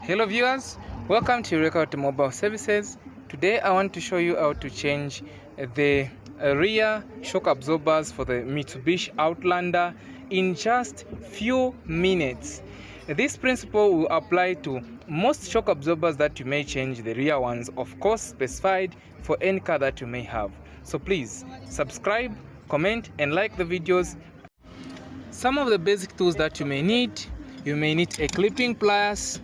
Hello viewers, welcome to Eureka Automobile Services. Today I want to show you how to change the rear shock absorbers for the Mitsubishi Outlander in just few minutes. This principle will apply to most shock absorbers that you may change, the rear ones of course specified for any car that you may have. So please subscribe, comment and like the videos. Some of the basic tools that you may need a clipping pliers,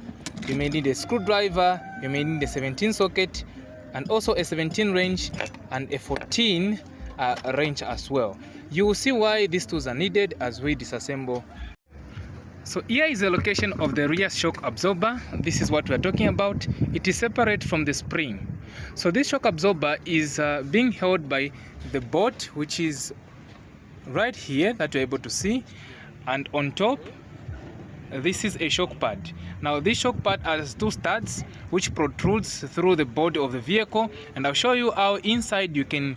you may need a screwdriver, you may need a 17 socket and also a 17 wrench and a 14 wrench as well. You will see why these tools are needed as we disassemble. So here is the location of the rear shock absorber. This is what we are talking about. It is separate from the spring. So this shock absorber is being held by the bolt, which is right here that you're able to see, and on top this is a shock pad. Now this shock pad has two studs which protrudes through the body of the vehicle, and I'll show you how inside you can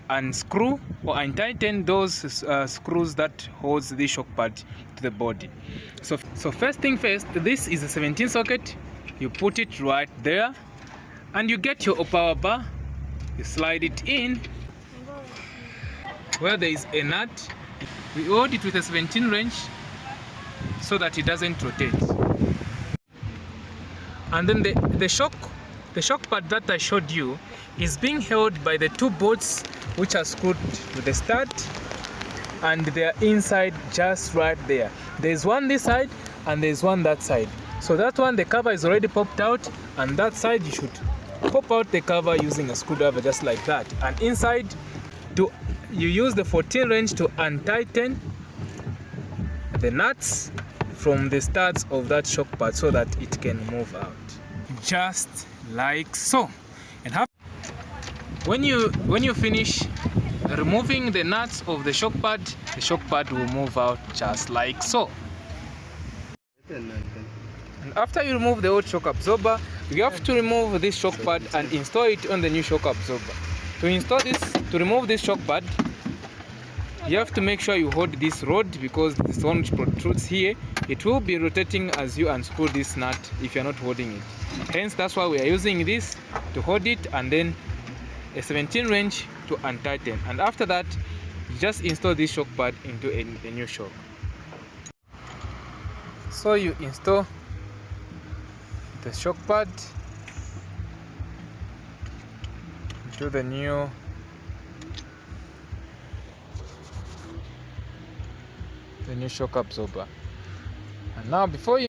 unscrew or untighten those screws that holds the shock pad to the body. So first thing first, this is a 17 socket. You put it right there and you get your power bar, you slide it in where there is a nut. We hold it with a 17 wrench so that it doesn't rotate. And then the shock pad that I showed you is being held by the two bolts which are screwed to the stud, and they are inside just right there. There's one this side and there's one that side. So that one, the cover is already popped out, and that side you should pop out the cover using a screwdriver just like that. And inside you use the 14 wrench to untighten the nuts from the studs of that shock pad so that it can move out, just like so. And when you finish removing the nuts of the shock pad will move out just like so. And after you remove the old shock absorber, you have to remove this shock pad and install it on the new shock absorber. To remove this shock pad, you have to make sure you hold this rod, because this one which protrudes here, it will be rotating as you unscrew this nut if you're not holding it. Hence, that's why we are using this to hold it, and then a 17 wrench to untighten. And after that, you just install this shock pad into a new shock. So you install the shock pad into the new shock absorber. And now before you